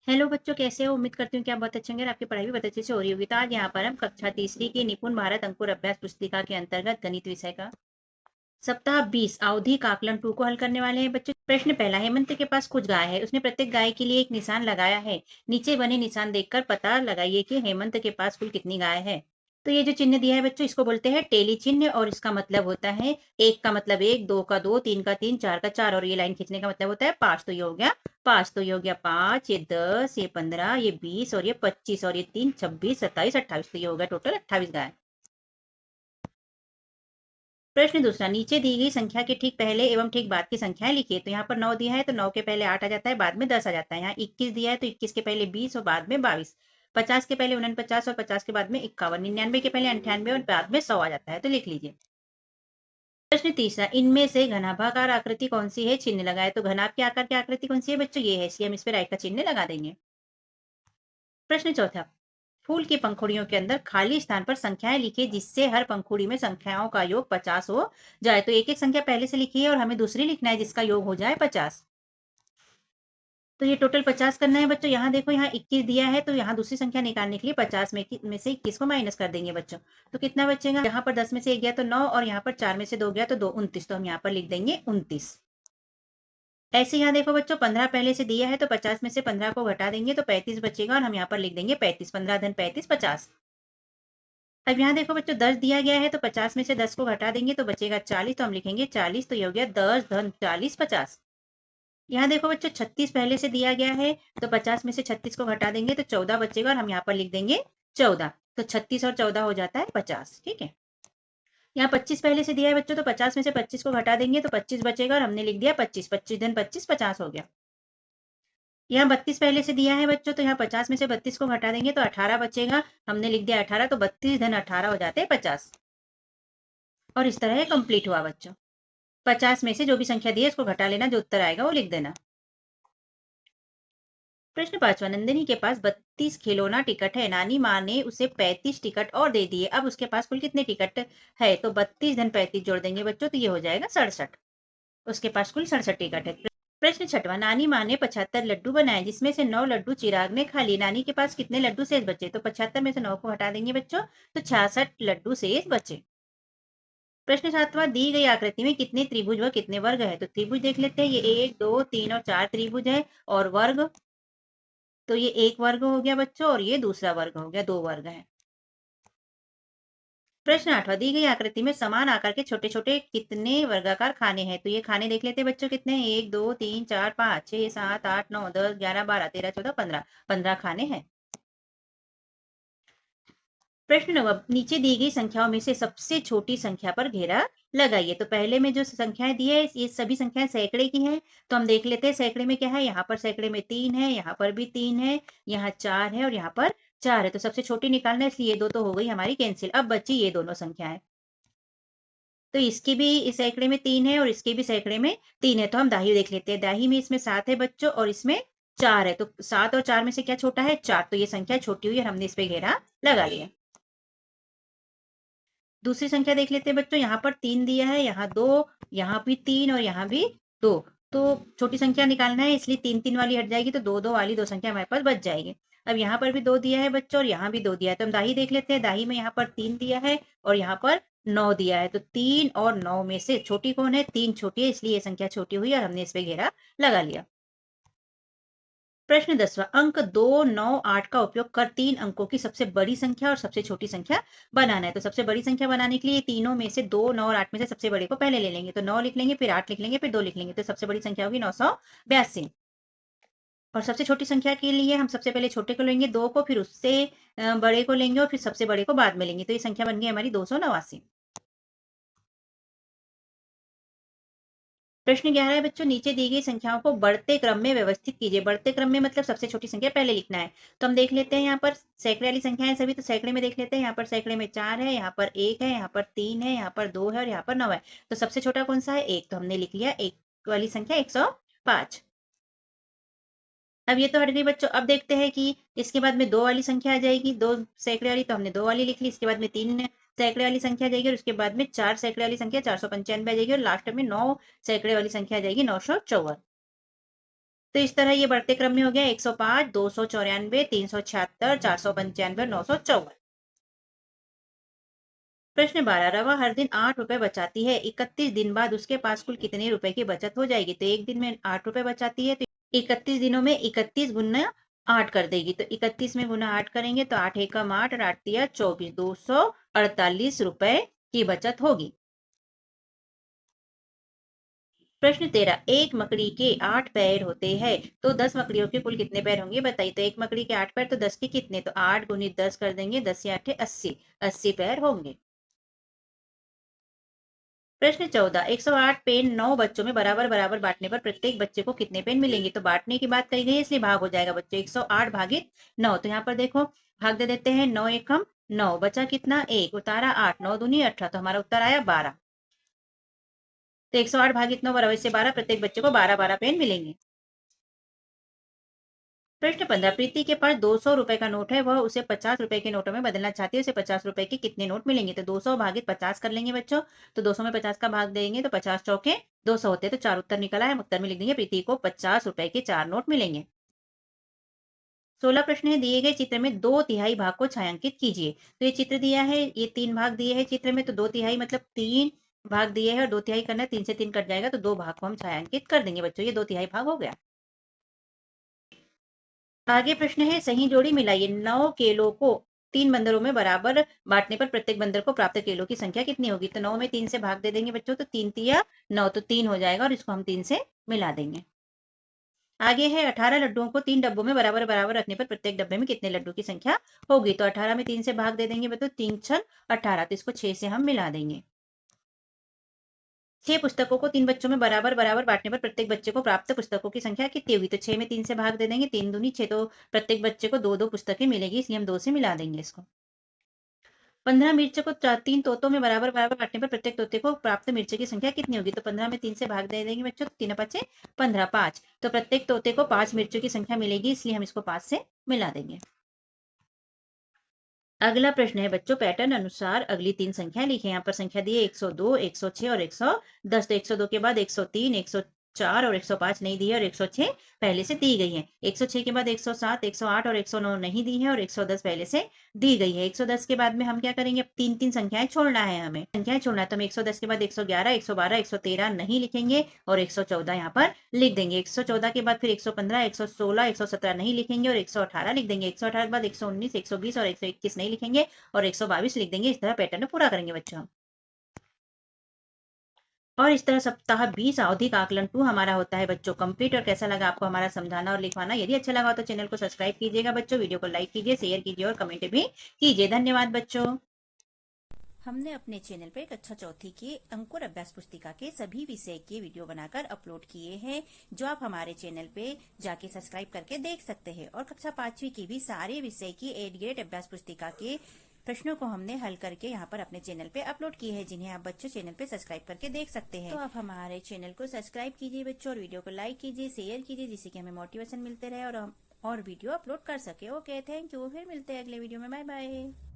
Hello बच्चों, कैसे हो? उम्मीद करती हूँ कि आप बहुत अच्छे होंगे और आपकी पढ़ाई भी बहुत अच्छे से हो रही होगी। तो आज यहाँ पर हम कक्षा तीसरी की निपुण भारत अंकुर अभ्यास पुस्तिका के अंतर्गत गणित विषय का सप्ताह 20 आवधिक आकलन 2 को हल करने वाले हैं बच्चों। प्रश्न पहला, हेमंत के पास कुछ गाय है, उसने प्रत्येक गाय के लिए एक निशान लगाया है। नीचे बने निशान देखकर पता लगाइए कि हेमंत के पास कुल कितनी गाय है। तो ये जो चिन्ह दिया है बच्चों, इसको बोलते हैं टेली चिन्ह और इसका मतलब होता है एक का मतलब एक, दो का दो, तीन का तीन, चार का चार और ये लाइन खींचने का मतलब होता है पांच। तो ये हो गया पांच, तो ये हो गया पांच, ये 10, ये 15, ये 20 और ये 25 और ये तीन 26, 27, 28। तो ये हो गया टोटल 28 गाय। प्रश्न दूसरा, नीचे दी गई संख्या के ठीक पहले एवं ठीक बाद की संख्याएं लिखिए। तो यहाँ पर 9 दिया है तो 9 के पहले 8 आ जाता है, बाद में 10 आ जाता है। यहाँ 21 दिया है तो 21 के पहले 20 और बाद में 22, 50 के पहले 49 और 50 के बाद में 51, 99 के पहले 98 और बाद में 100 आ जाता है। तो लिख लीजिए। प्रश्न तीसरा, इनमें से घनाभाकार आकृति कौन सी है? चिन्ह लगाए। तो घनाभ के आकार की आकृति कौन सी है बच्चों? ये है, इसलिए हम इस पर राइट का चिन्ह लगा देंगे। प्रश्न चौथा, फूल की पंखुड़ियों के अंदर खाली स्थान पर संख्याएं लिखिए जिससे हर पंखुड़ी में संख्याओं का योग 50 हो जाए। तो एक एक संख्या पहले से लिखी है और हमें दूसरी लिखना है जिसका योग हो जाए 50। तो ये टोटल 50 करना है बच्चों। यहाँ देखो, यहाँ 21 दिया है तो यहाँ दूसरी संख्या निकालने के लिए 50 में से 21 को माइनस कर देंगे बच्चों। तो कितना बचेगा? यहाँ पर 10 में से 1 गया तो 9 और यहाँ पर 4 में से 2 गया तो 2, 29। तो हम यहाँ पर लिख देंगे 29। ऐसे यहाँ देखो बच्चों, 15 पहले से दिया है तो 50 में से 15 को घटा देंगे तो 35 बचेगा और हम यहाँ पर लिख देंगे 35। 15 धन 35, 50। अब यहाँ देखो बच्चों, 10 दिया गया है तो 50 में से 10 को घटा देंगे तो बचेगा 40। तो हम लिखेंगे 40। तो ये हो गया 10 धन 40, 50। यहाँ देखो बच्चों, 36 पहले से दिया गया है तो 50 में से 36 को घटा देंगे तो 14 बचेगा और हम यहाँ पर लिख देंगे 14। तो 36 और 14 हो जाता है 50। ठीक है। यहाँ 25 पहले से दिया है बच्चों तो 50 में से 25 को घटा देंगे तो 25 बचेगा और हमने लिख दिया 25। 25 धन 25, 50 हो गया। यहाँ 32 पहले से दिया है बच्चों तो यहाँ 50 में से 32 को घटा देंगे तो 18 बचेगा। हमने लिख दिया 18। तो 32 धन 18 हो जाते हैं 50। और इस तरह कंप्लीट हुआ बच्चों। 50 में से जो भी संख्या दी है उसको घटा लेना, जो उत्तर आएगा वो लिख देना। प्रश्न पांचवा, नंदिनी के पास 32 खिलौना टिकट है। नानी माँ ने उसे 35 टिकट और दे दिए। अब उसके पास कुल कितने टिकट है? तो 32 धन 35 जोड़ देंगे बच्चों तो ये हो जाएगा 67। उसके पास कुल 67 टिकट है। प्रश्न छठवा, नानी माँ ने 75 लड्डू बनाए जिसमें से 9 लड्डू चिराग ने खा लिए। नानी के पास कितने लड्डू शेष बचे? तो 75 में से 9 को हटा देंगे बच्चों तो 66 लड्डू शेष बचे। प्रश्न सातवां, दी गई आकृति में कितने त्रिभुज व कितने वर्ग है? तो त्रिभुज देख लेते हैं, ये 1, 2, 3 और 4 त्रिभुज है। और वर्ग, तो ये एक वर्ग हो गया बच्चों और ये दूसरा वर्ग हो गया, 2 वर्ग है। प्रश्न आठवां, दी गई आकृति में समान आकार के छोटे छोटे कितने वर्गाकार खाने हैं? तो ये खाने देख लेते हैं बच्चों, कितने हैं? 1, 2, 3, 4, 5, 6, 7, 8, 9, 10, 11, 12, 13, 14, 15। 15 खाने हैं। प्रश्न नंबर, नीचे दी गई संख्याओं में से सबसे छोटी संख्या पर घेरा लगाइए। तो पहले में जो संख्याएं दी है ये सभी संख्याएं सैकड़े की हैं। तो हम देख लेते हैं सैकड़े में क्या है। यहाँ पर सैकड़े में 3 है, यहाँ पर भी 3 है, यहाँ 4 है और यहाँ पर 4 है। तो सबसे छोटी निकालना है, इसलिए ये दो तो हो गई हमारी कैंसिल। अब बची ये दोनों संख्याएं। तो इसकी भी इस सैकड़े में 3 है और इसके भी सैकड़े में 3 है। तो हम दाही देख लेते हैं। दाही में इसमें 7 है बच्चों और इसमें 4 है। तो 7 और 4 में से क्या छोटा है? 4। तो ये संख्या छोटी हुई और हमने इस पे घेरा लगा लिया। दूसरी संख्या देख लेते हैं बच्चों, यहाँ पर 3 दिया है, यहाँ 2, यहाँ भी 3 और यहाँ भी 2। तो छोटी संख्या निकालना है, इसलिए 3 3 वाली हट जाएगी तो 2 2 वाली दो संख्या हमारे पास बच जाएगी। अब यहाँ पर भी 2 दिया है बच्चों और यहाँ भी 2 दिया है। तो हम दाही देख लेते हैं। दाही में यहाँ पर 3 दिया है और यहाँ पर 9 दिया है। तो 3 और 9 में से छोटी कौन है? 3 छोटी है, इसलिए ये संख्या छोटी हुई और हमने इस पे घेरा लगा लिया। प्रश्न 10वां, अंक 2, 9, 8 का उपयोग कर 3 अंकों की सबसे बड़ी संख्या और सबसे छोटी संख्या बनाना है। तो सबसे बड़ी संख्या बनाने के लिए तीनों में से 2, 9 और 8 में से सबसे बड़े को पहले ले लेंगे। तो 9 लिख लेंगे, फिर 8 लिख लेंगे, फिर 2 लिख लेंगे। तो सबसे बड़ी संख्या होगी 982। और सबसे छोटी संख्या के लिए हम सबसे पहले छोटे को लेंगे 2 को, फिर उससे बड़े को लेंगे और फिर सबसे बड़े को बाद में लेंगे। तो ये संख्या बन गई हमारी 289। प्रश्न 11 है बच्चों, नीचे दी गई संख्याओं को बढ़ते क्रम में व्यवस्थित कीजिए। बढ़ते क्रम में मतलब सबसे छोटी संख्या पहले लिखना है। तो हम देख लेते हैं, यहाँ पर सैकड़े वाली संख्या है सभी। तो सैकड़े में देख लेते हैं, यहाँ पर सैकड़े में 4 है, यहाँ पर 1 है, यहाँ पर 3 है, यहाँ पर 2 है और यहाँ पर 9 है। तो सबसे छोटा कौन सा है? 1। तो हमने लिख लिया 1 वाली संख्या 105। अब ये तो हट गई बच्चों। अब देखते हैं कि इसके बाद में 2 वाली संख्या आ जाएगी, 2 सैकड़े वाली। तो हमने 2 वाली लिख ली। इसके बाद में 3 सैकड़े वाली संख्या आ जाएगी और उसके बाद में 4 सैकड़े वाली संख्या 495 आ जाएगी और लास्ट में 9 सैकड़े वाली संख्या आ जाएगी 954। तो इस तरह ये बढ़ते क्रम में हो गया 105, 294, 376, 495 और 954। प्रश्न 12, रवा हर दिन 8 रुपए बचाती है, 31 दिन बाद उसके पास कुल कितने रुपए की बचत हो जाएगी? तो एक दिन में 8 रुपए बचाती है, तो 31 दिनों में 31 गुना 8 कर देगी। तो 31 में गुना 8 करेंगे तो 8 एकम 8 और 8 दिया 24, 248 रुपए की बचत होगी। प्रश्न 13, एक मकड़ी के 8 पैर होते हैं तो 10 मकड़ियों के कुल कितने पैर होंगे बताइए। तो एक मकड़ी के 8 पैर तो 10 के कितने, तो 8 गुणित 10 कर देंगे, 10 या 8 80, 80 पैर होंगे। प्रश्न 14, 108 पेन 9 बच्चों में बराबर बराबर बांटने पर प्रत्येक बच्चे को कितने पेन मिलेंगे? तो बांटने की बात कही गई है इसलिए भाग हो जाएगा बच्चों, 108 भागित 9। तो यहाँ पर देखो भाग दे देते हैं, 9 एकम 9, बचा कितना 1, उतारा 8, 9 दूनी 18, तो हमारा उत्तर आया 12। तो 108 भागित 9 बराबर से 12, प्रत्येक बच्चे को 12 12 पेन मिलेंगे। प्रश्न 15, प्रीति के पास 200 रुपए का नोट है, वह उसे 50 रुपए के नोटों में बदलना चाहती है, उसे 50 रुपए के कितने नोट मिलेंगे? तो 200 भागित 50 कर लेंगे बच्चों, तो 200 में 50 का भाग देंगे तो 50 चौके 200 होते हैं, तो 4 उत्तर निकला है। हम उत्तर में लिख देंगे प्रीति को 50 रुपए के 4 नोट मिलेंगे। 16 प्रश्न है, दिए गए चित्र में 2/3 भाग को छायांकित कीजिए। तो ये चित्र दिया है, ये 3 भाग दिए हैं चित्र में, तो 2/3 मतलब 3 भाग दिए हैं और 2/3 करना है, 3 से 3 कट जाएगा तो 2 भाग को हम छायांकित कर देंगे बच्चों, ये 2/3 भाग हो गया। आगे प्रश्न है, सही जोड़ी मिलाइए। 9 केलों को 3 बंदरों में बराबर बांटने पर प्रत्येक बंदर को प्राप्त केलों की संख्या कितनी होगी? तो 9 में 3 से भाग दे देंगे बच्चों, तो 3 तिया 9, तो 3 हो जाएगा और इसको हम 3 से मिला देंगे। आगे है 18 लड्डुओं को 3 डब्बों में बराबर बराबर रखने पर प्रत्येक डब्बे में कितने लड्डू की संख्या होगी? तो 18 में 3 से भाग दे देंगे बच्चों, 3 छन 18, तो इसको 6 से हम मिला देंगे। 6 पुस्तकों को 3 बच्चों में बराबर बराबर बांटने पर प्रत्येक बच्चे को प्राप्त पुस्तकों की संख्या कितनी होगी? तो 6 में 3 से भाग दे देंगे, 3 दूनी 6, तो प्रत्येक बच्चे को 2 पुस्तकें मिलेगी, इसलिए हम 2 से मिला देंगे इसको। 15 मिर्च को 3 तोतों में बराबर बराबर बांटने पर प्रत्येक तोते को प्राप्त मिर्च की संख्या कितनी होगी? तो 15 में 3 से भाग दे देंगे बच्चों, 3 5 15, 5, तो प्रत्येक तोते को 5 मिर्चों की संख्या मिलेगी, इसलिए हम इसको 5 से मिला देंगे। अगला प्रश्न है बच्चों, पैटर्न अनुसार अगली 3 संख्याएं लिखें। यहाँ पर संख्या दी है 102, 106 और 110। तो 102 के बाद 103, 104 और 105 नहीं दी है और 106 पहले से दी गई है। 106 के बाद 107, 108 और 109 नहीं दी है और 110 पहले से दी गई है। 110 के बाद में हम क्या करेंगे, अब 3 संख्याएं छोड़ना है, हमें संख्याएं छोड़ना है, तो हम 110 के बाद 111, 112, 113 नहीं लिखेंगे और 114 यहाँ पर लिख देंगे। 114 के बाद फिर 115, 116, 117 नहीं लिखेंगे और 118 लिख देंगे। 118 के बाद 119, 120 और 121 नहीं लिखेंगे और 122 लिख देंगे। इस तरह पैटर्न पूरा करेंगे बच्चों। और इस तरह सप्ताह 20 आवधिक आकलन 2 हमारा होता है बच्चों कंप्लीट। और कैसा लगा आपको हमारा समझाना और लिखवाना? यदि अच्छा लगा तो चैनल को सब्सक्राइब कीजिएगा बच्चों, वीडियो को लाइक कीजिए, शेयर कीजिए और कमेंट भी कीजिए। धन्यवाद बच्चों। हमने अपने चैनल पर कक्षा चौथी के अंकुर अभ्यास पुस्तिका के सभी विषय के वीडियो बनाकर अपलोड किए हैं, जो आप हमारे चैनल पे जाके सब्सक्राइब करके देख सकते हैं। और कक्षा 5वीं की भी सारे विषय की 8 ग्रेड अभ्यास पुस्तिका के प्रश्नों को हमने हल करके यहाँ पर अपने चैनल पे अपलोड किए हैं, जिन्हें आप बच्चों चैनल पे सब्सक्राइब करके देख सकते हैं। तो आप हमारे चैनल को सब्सक्राइब कीजिए बच्चों और वीडियो को लाइक कीजिए, शेयर कीजिए, जिससे कि हमें मोटिवेशन मिलते रहे और हम और वीडियो अपलोड कर सके। Okay, thank you. फिर मिलते हैं अगले वीडियो में। Bye bye.